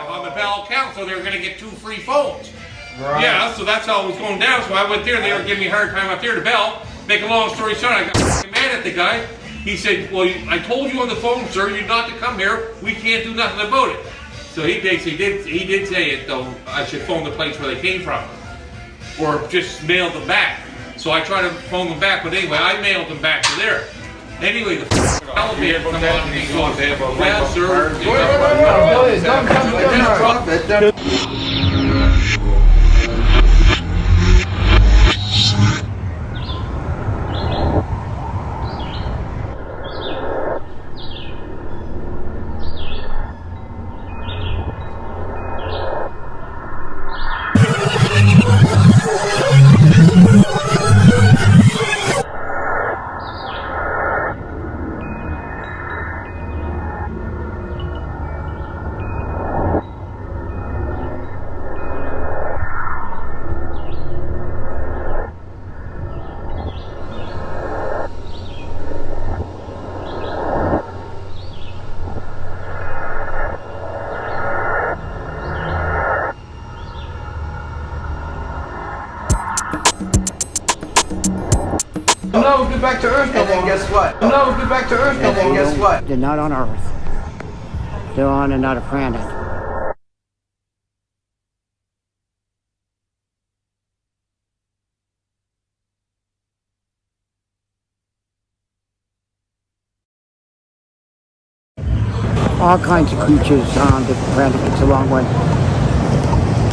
on the Bell account, so they were going to get 2 free phones. Right. Yeah, so that's how it was going down. So I went there, they were giving me a hard time up there to Bell. Make a long story short, I got fucking mad at the guy. He said, well, I told you on the phone, sir, you're not to come here. We can't do nothing about it. So he did say it, though, I should phone the place where they came from. Or just mail them back. So I tried to phone them back, but anyway, I mailed them back to there. Anyway, the elevator come on and he goes, yeah, sir. No, get back to Earth. And then guess what? No, get back to Earth. And then guess what? They're not on Earth. They're on another planet. All kinds of creatures on the planet gets along with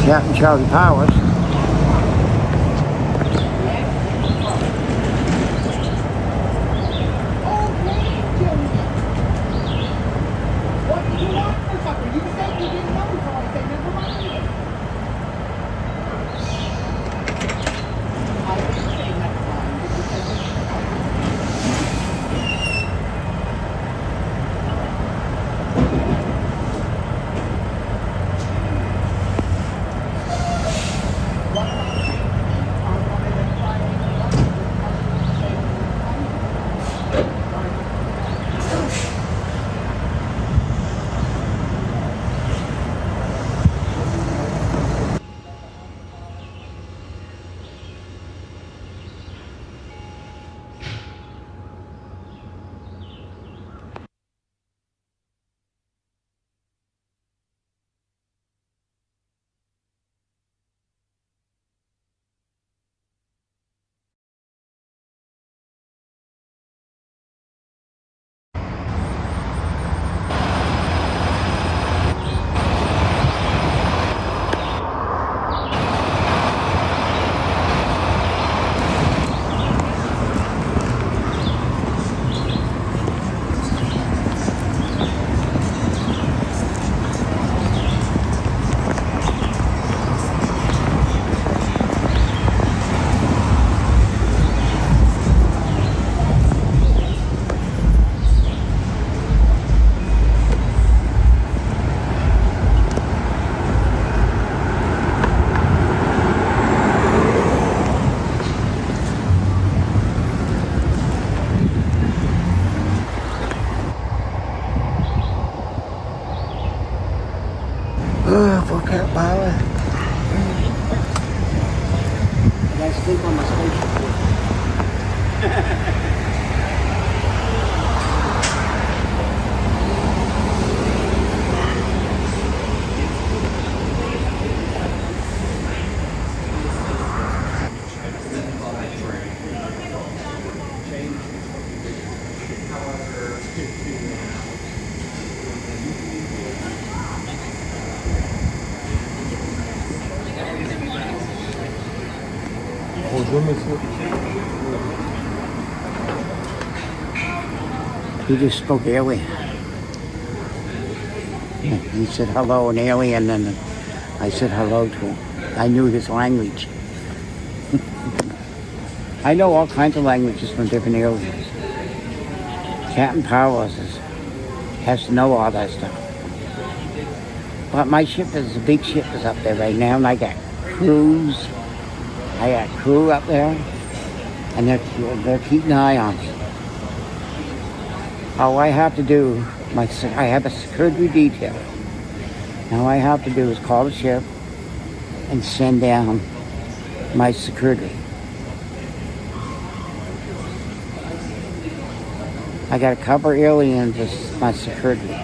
Captain Charlie Powers. Fuck that power. I gotta sleep on my spaceship. Bonjour, monsieur. He just spoke alien. He said hello in alien, and I said hello to him. I knew his language. I know all kinds of languages from different aliens. Captain Powers has to know all that stuff. But my ship is, a big ship is up there right now, and I got crews. I got crew up there, and they're keeping an eye on me. All I have to do, I have a security detail. Now all I have to do is call the ship and send down my security. I got a couple aliens as my security.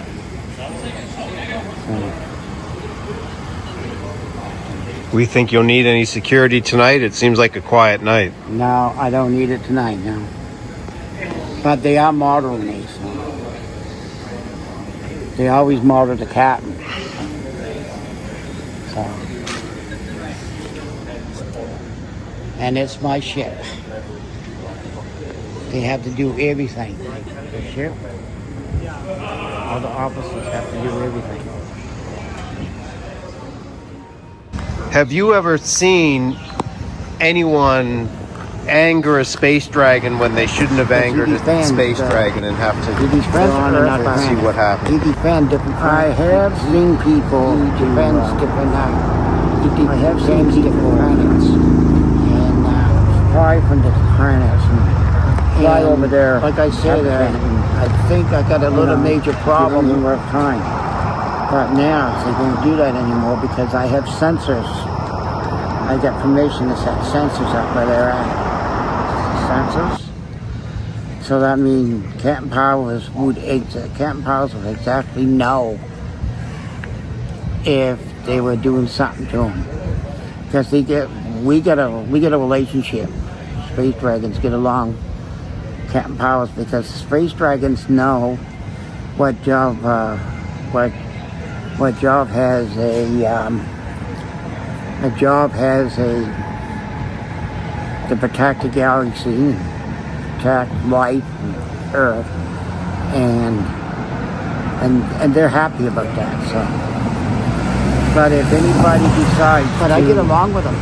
We think you'll need any security tonight? It seems like a quiet night. No, I don't need it tonight, no. But they are monitoring me, so. They always monitor the captain. So. And it's my ship. They have to do everything. The ship, all the officers have to do everything. Have you ever seen anyone anger a space dragon when they shouldn't have angered a space dragon and have to defend on another see what happened? He defend different. I have seen people defend different. I have seen different planets and fly from different planets and fly over there. Like I said, I think I got a little major problem in our time. But now they don't do that anymore because I have sensors. I got permission to set sensors up where they're at. Sensors. So that means Captain Powers would exactly know if they were doing something to him. Because we get a relationship. Space dragons get along. Captain Powers, because space dragons know what job has to protect the galaxy, protect life and Earth, and they're happy about that. So, but if anybody decides, I get along with them.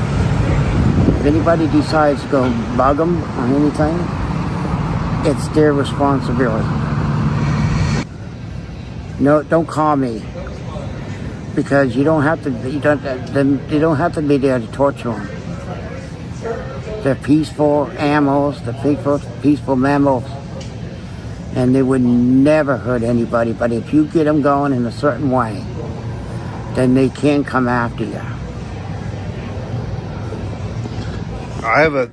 If anybody decides to go bug them on anything, it's their responsibility. No, don't call me. Because you don't have to. They don't have to be there to torture them. They're peaceful animals. They're peaceful mammals, and they would never hurt anybody. But if you get them going in a certain way, then they can come after you. I have a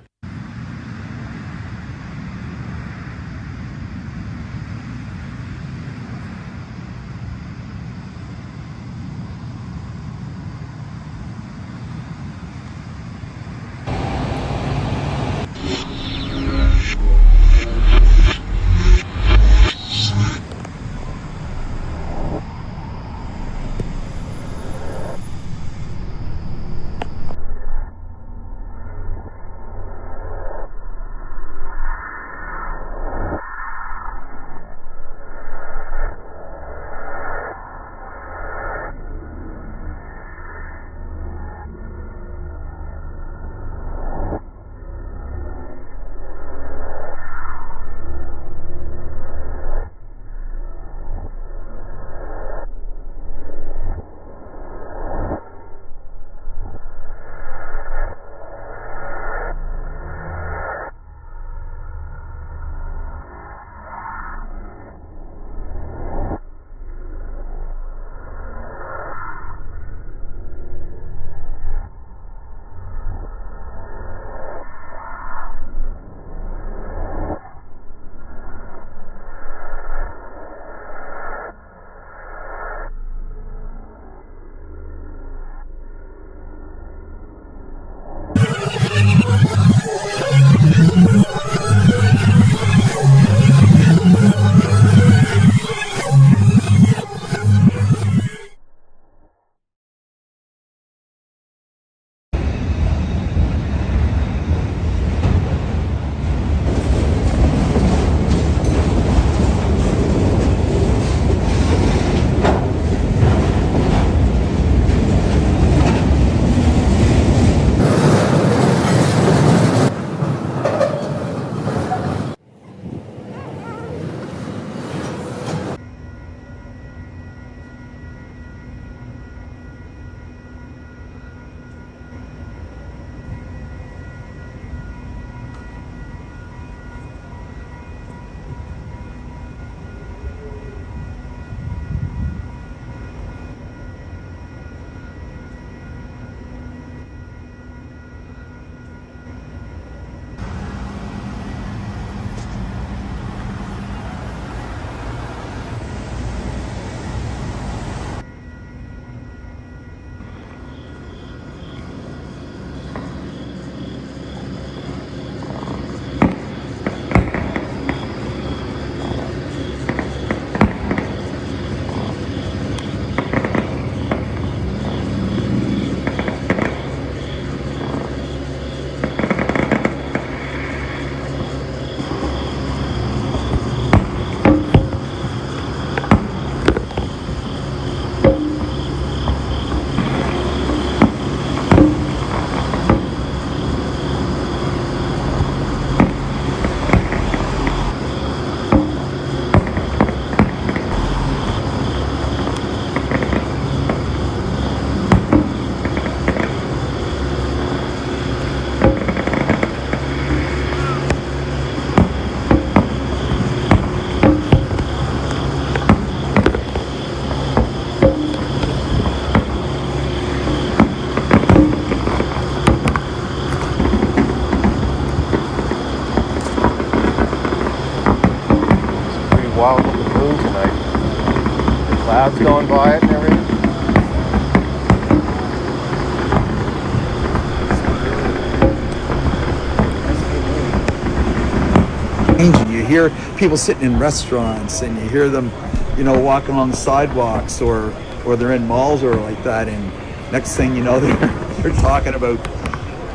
hear people sitting in restaurants, and you hear them, you know, walking on the sidewalks, or they're in malls or like that, and next thing you know, they're talking about,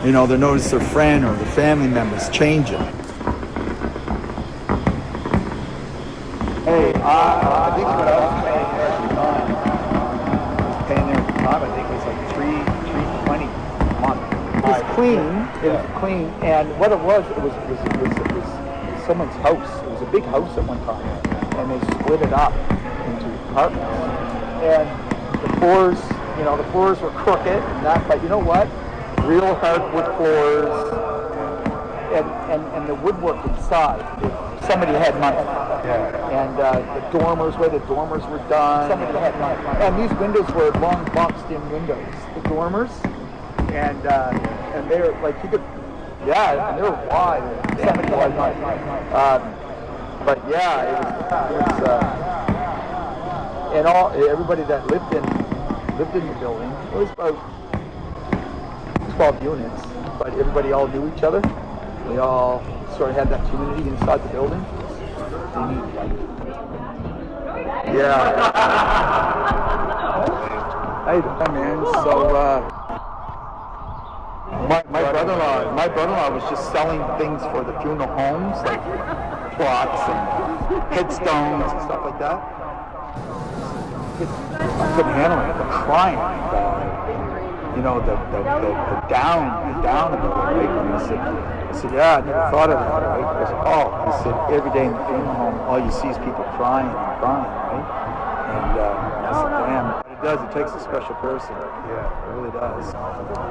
you know, they notice their friend or their family members changing. Hey, I think what I was paying there at the time, I think it was like $320 a month. It was clean. It was clean, and what it was someone's house. It was a big house at one time, and they split it up into apartments. And the floors were crooked and that, but you know what? Real hardwood floors, and the woodwork inside. Somebody had money. Yeah. And the dormers, where the dormers were done. Somebody had money. And these windows were long boxed-in windows. The dormers, and they were like you could, and they were wide. Somebody had money. But yeah, it was and everybody that lived in the building. It was about 12 units, but everybody all knew each other. We all sort of had that community inside the building. Yeah. Hey, man. So my brother-in-law was just selling things for the funeral homes, like plots and headstones and stuff like that. I couldn't handle it. The crying, you know, the down of it, right? And I said, yeah, I never thought of that, right? I said, he said, every day in the funeral home, all you see is people crying and crying, right? And I said, damn, but it does. It takes a special person. Yeah, it really does.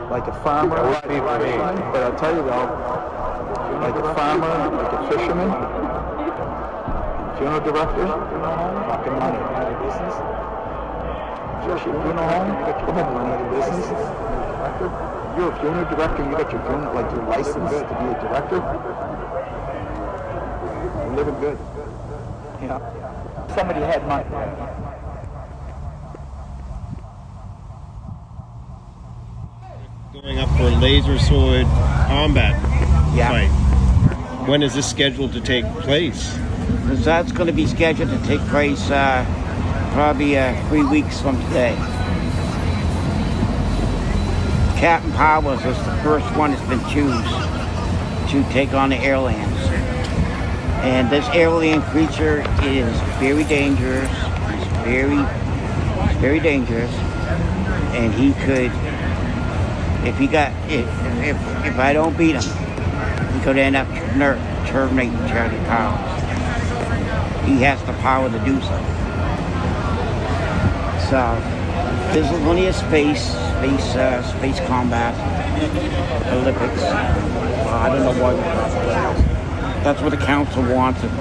Like a farmer, but I'll tell you though, like a farmer, like a fisherman, funeral director, fucking money, business. Especially a funeral home, you got your money, business. You're a funeral director, you got your funeral, like your license to be a director. You're living good. You know, somebody had money. Going up for a laser sword combat fight. When is this scheduled to take place? That's going to be scheduled to take place probably 3 weeks from today. Captain Powers is the first one that's been chosen to take on the aliens. And this alien creature is very dangerous. He's very dangerous. And he could, if I don't beat him, he could end up terminating Charlie Powers. He has the power to do so. So this is only a space combat Olympics. I don't know why. That's what the council wants it.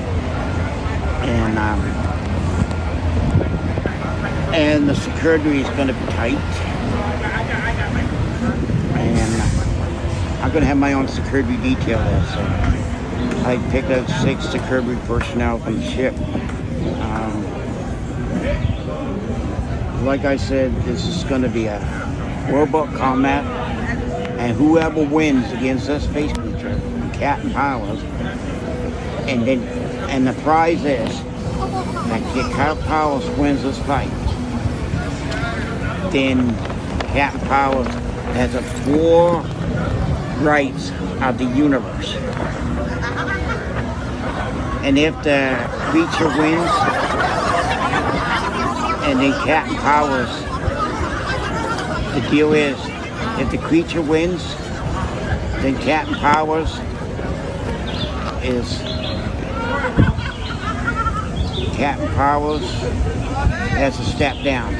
And the security is going to be tight. And I'm going to have my own security detail there. So I picked up 6 security personnel from the ship. Like I said, this is going to be a robot combat, and whoever wins against this space creature, Captain Powers, and the prize is that Captain Powers wins this fight, then Captain Powers has a full rights of the universe. And if the creature wins, and then Captain Powers, the deal is, if the creature wins, then Captain Powers has to step down.